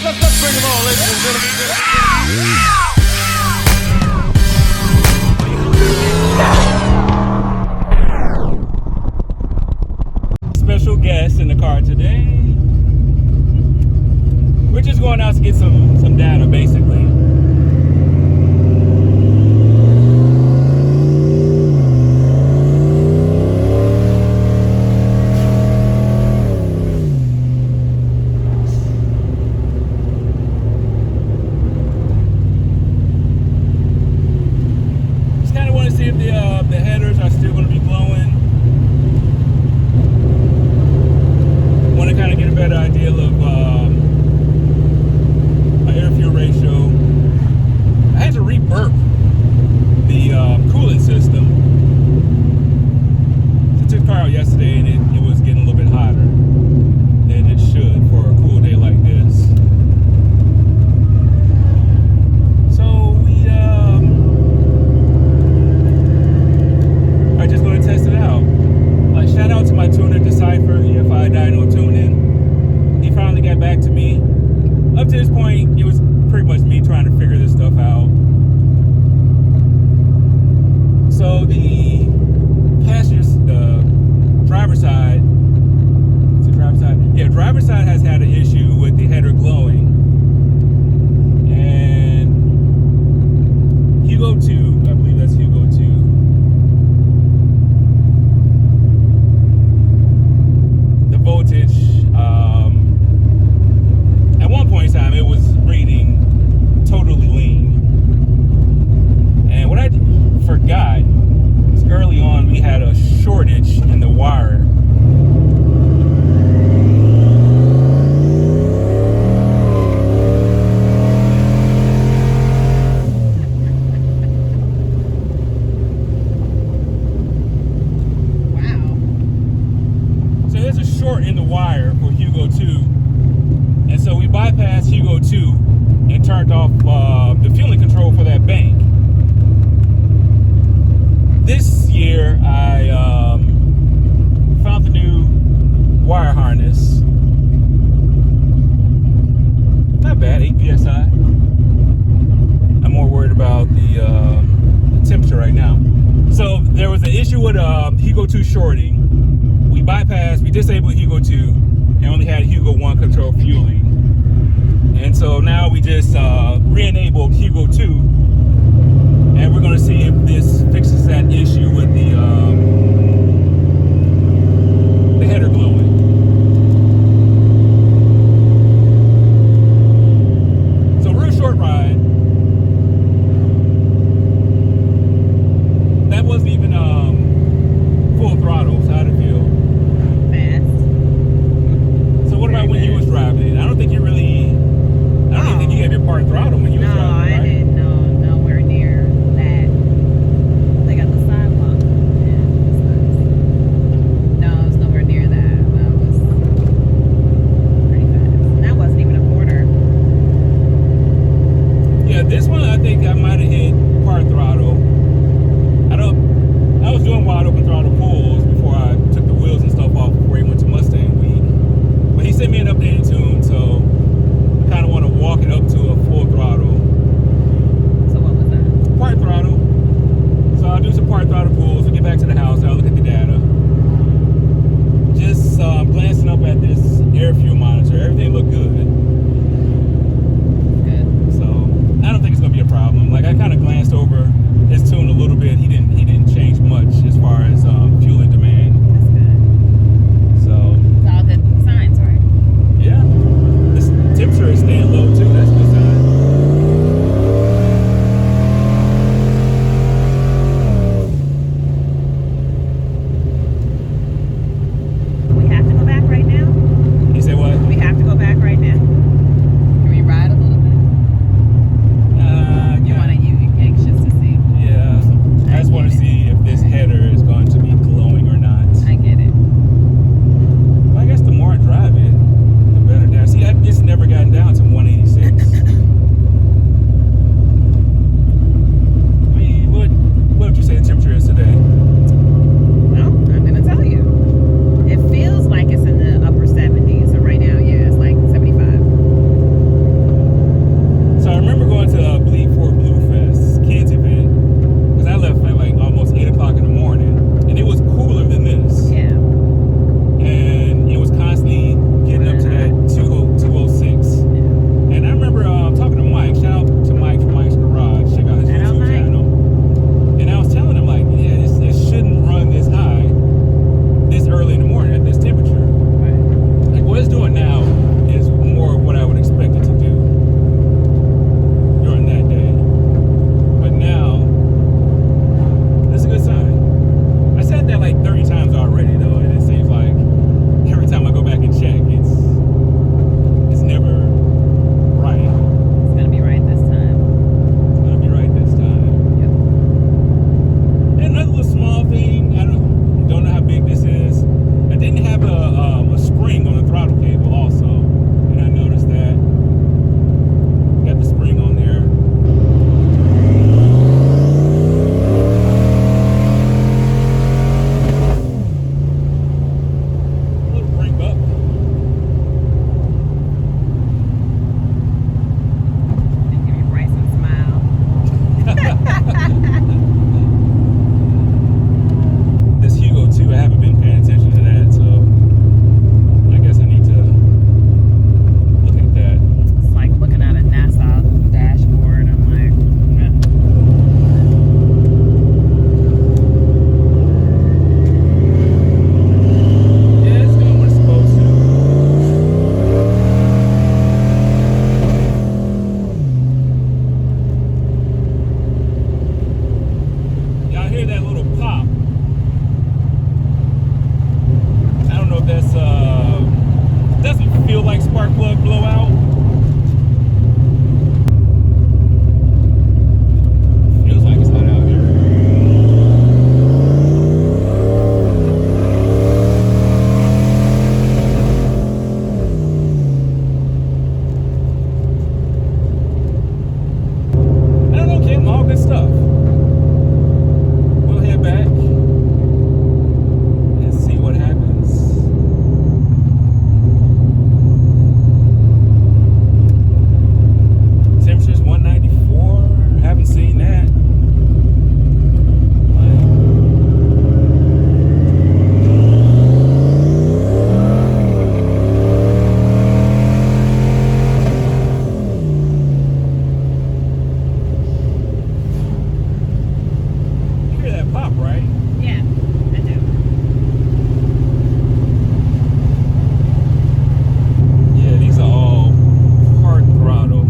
let's bring them on, ladies and gentlemen. Special guest in the car today. We're just going out to get some data, basically. See if the headers are still going to be glowing. Want to kind of get a better idea of my air fuel ratio. I had to re-burp the coolant system. So I took the car out yesterday and it was getting a little bit hotter than it should for a cool day like this. Just going to test it out. Like, shout out to my tuner, Decipher, EFI Dyno Tuning. He finally got back to me. Up to this point, it was pretty much me trying to figure this stuff out. So the passenger's driver's side, is it driver's side? Yeah, driver's side has had an issue with the header glowing. And Hugo 2, I believe that's Hugo 2. Voltage, at one point in time it was reading totally lean, and what I forgot is early on we had a shortage in the wire. In the wire for Hugo 2, and so we bypassed Hugo 2 and turned off the fueling control for that bank. This year I found the new wire harness. Not bad, 8 psi. I'm more worried about the temperature right now. So there was an issue with Hugo 2 shorting. We disabled Hugo 2 and only had Hugo 1 control fueling. And so now we just re-enabled Hugo 2, and we're going to see if this fixes that issue with the header glowing. So real short ride. That wasn't even full throttle, so how'd it feel? What about when you was driving it? I don't think you gave your part throttle when you was driving it, right? No, I didn't. No, nowhere near that. They got the sidewalk. Yeah, no, it was nowhere near that. That was pretty fast. That wasn't even a quarter. Yeah, this one I think I might have hit part throttle. I was doing wide open throttle pulls before I took the wheels and stuff off before he went to Mustang week. But he sent me an updated tune, so I kind of want to walk it up to a full throttle. So what was that? Part throttle. So I'll do some part throttle pulls. We'll get back to the house. I'll look at the data. Just glancing up at this air fuel monitor. Everything looked good. Good. So I don't think it's going to be a problem. Like, I kind of glanced over his tune a little bit. He didn't change much as far as fueling demand. That's good. So It's all good signs, right? yeah, this temperature is staying low too. That's a good sign. We have to go back right now? You say what? We have to go back right now? spark plug blowout. Feels like it's hot out here. I don't know, Kim, all good stuff. We'll head back and see what happens. Temperature's 194. Haven't seen that. You hear that pop, right? Yeah, I do. Yeah, these are all hard throttle.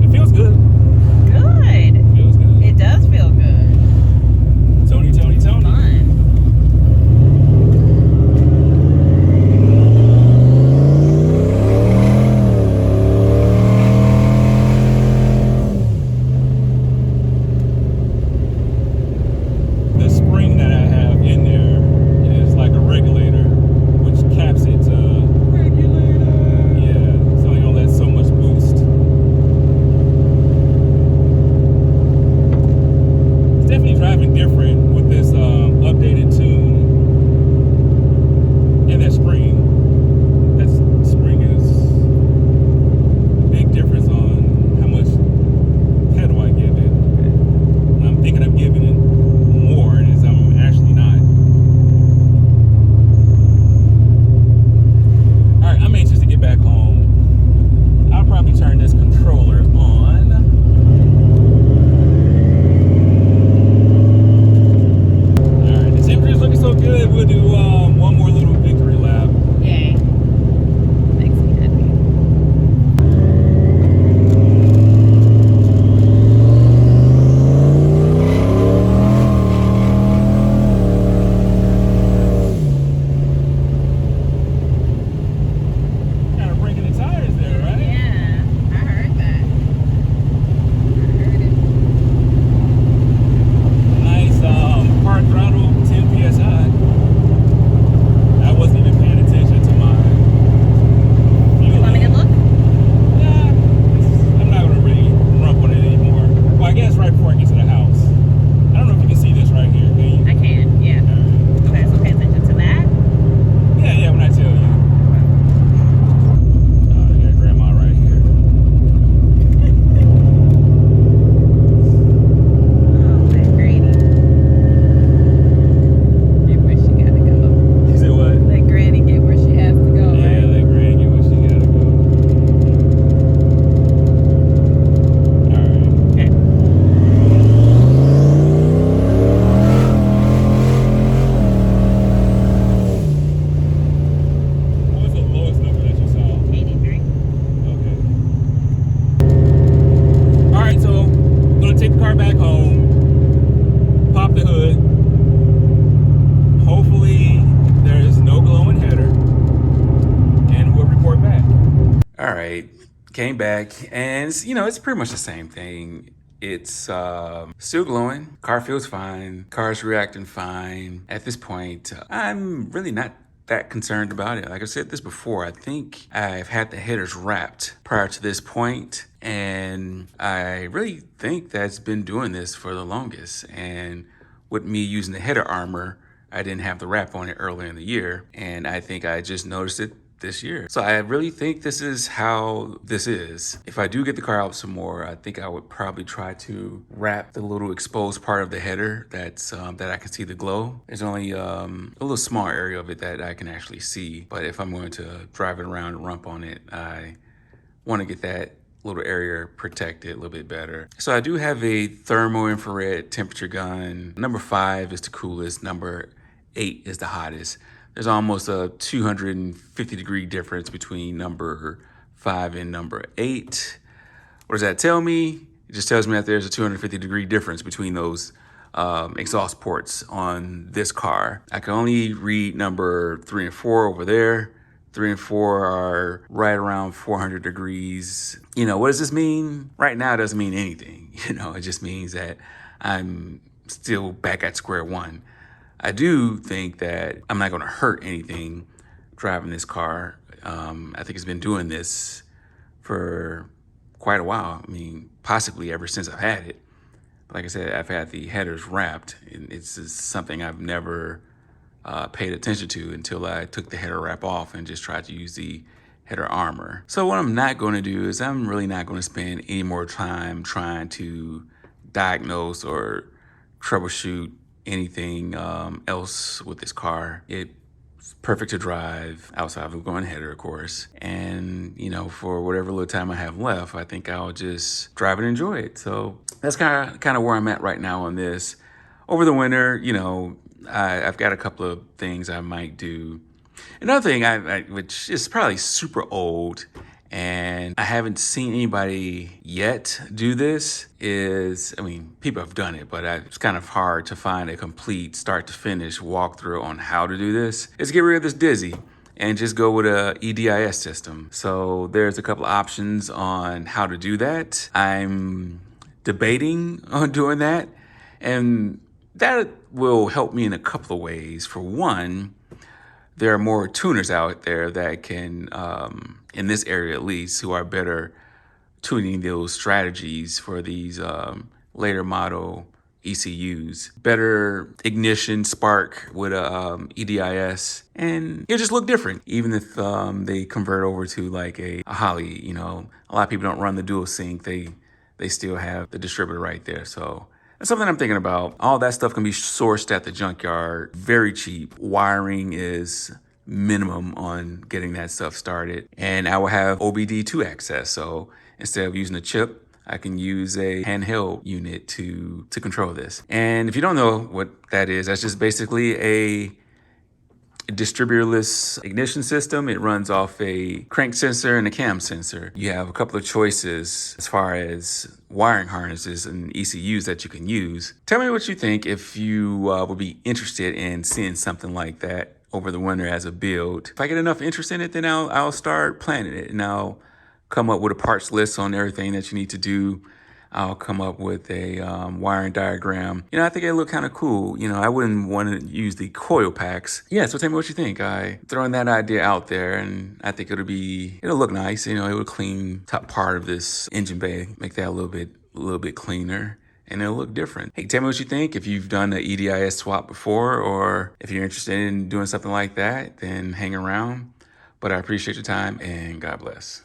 It feels good. Good. It feels good. It does feel good. Tony. Fun. The spring that I have in there is like a regulator, which caps it to regulator. Yeah, it's only gonna let so much boost. It's definitely driving different with this updated tune and that spring. That spring is a big difference on how much pedal I give it. I'm thinking I'm giving it more as I'm actually not. Alright, I'm anxious to get back home. I'll probably turn this controller on. Alright, the temperature's looking so good, we'll do one more little victory lap. Yay. Makes me happy. Kind of breaking the tires there, right? Yeah, I heard that. I heard it. Nice hard throttle, 10 psi. I wasn't even paying attention to my fuel. You want me to look? Yeah, I'm not gonna really rump on it anymore. Well, I guess right before I get to the house. I don't know if you can see this right here. Can you? I can, yeah. Okay, so pay attention to that. Yeah, when I tell you. Yeah, grandma right here. Oh, that Granny. Get where she gotta go. You said what? Let Granny get where she has to go, Yeah, right? let Greg get where she gotta go. Alright. Okay. What was the lowest number that you saw? 83. Okay. Alright, so I'm gonna take the car back home, pop the hood. Hopefully there is no glowing header, and we'll report back. Alright, came back, and it's pretty much the same thing. It's still glowing, car feels fine, car's reacting fine. At this point, I'm really not that concerned about it. Like I've said this before, I think I've had the headers wrapped prior to this point, and I really think that's been doing this for the longest. And with me using the header armor, I didn't have the wrap on it earlier in the year, and I think I just noticed it this year. So I really think this is how this is. If I do get the car out some more, I think I would probably try to wrap the little exposed part of the header that's that I can see the glow. There's only a little small area of it that I can actually see, but if I'm going to drive it around and rump on it, I want to get that little area protected a little bit better. So I do have a thermo infrared temperature gun. Number 5 is the coolest, number 8 is the hottest. There's almost a 250 degree difference between number 5 and number 8. What does that tell me? It just tells me that there's a 250 degree difference between those exhaust ports on this car. I can only read number 3 and 4 over there. 3 and 4 are right around 400 degrees. You know, what does this mean? Right now, it doesn't mean anything. You know, it just means that I'm still back at square one. I do think that I'm not going to hurt anything driving this car. I think it's been doing this for quite a while. I mean, possibly ever since I've had it. But like I said, I've had the headers wrapped, and it's just something I've never paid attention to until I took the header wrap off and just tried to use the header armor. So what I'm not going to do is I'm really not going to spend any more time trying to diagnose or troubleshoot anything else with this car. It's perfect to drive outside of a going header, of course. And, you know, for whatever little time I have left, I think I'll just drive and enjoy it. So that's kind of where I'm at right now on this. Over the winter, you know, I've got a couple of things I might do. Another thing, which is probably super old, and I haven't seen anybody yet do this, is, I mean, people have done it, but it's kind of hard to find a complete start to finish walkthrough on how to do this, is get rid of this Dizzy and just go with a EDIS system. So there's a couple of options on how to do that. I'm debating on doing that, and that will help me in a couple of ways. For one, there are more tuners out there that can, in this area at least, who are better tuning those strategies for these later model ECUs. Better ignition, spark with a EDIS, and it'll just look different. Even if they convert over to like a Holly, you know, a lot of people don't run the dual sync. They still have the distributor right there. So that's something I'm thinking about. All that stuff can be sourced at the junkyard, very cheap. Wiring is minimum on getting that stuff started. And I will have OBD2 access. So instead of using a chip, I can use a handheld unit to control this. And if you don't know what that is, that's just basically a distributorless ignition system. It runs off a crank sensor and a cam sensor. You have a couple of choices as far as wiring harnesses and ECUs that you can use. Tell me what you think if you would be interested in seeing something like that over the winter as a build. If I get enough interest in it, then I'll start planning it, and I'll come up with a parts list on everything that you need to do. I'll come up with a wiring diagram. You know, I think it'll look kind of cool. You know, I wouldn't want to use the coil packs. Yeah, so tell me what you think. I throwing that idea out there, and I think it'll look nice. You know, it will clean top part of this engine bay, make that a little bit cleaner, and it'll look different. Hey, tell me what you think. If you've done the EDIS swap before, or if you're interested in doing something like that, then hang around. But I appreciate your time, and God bless.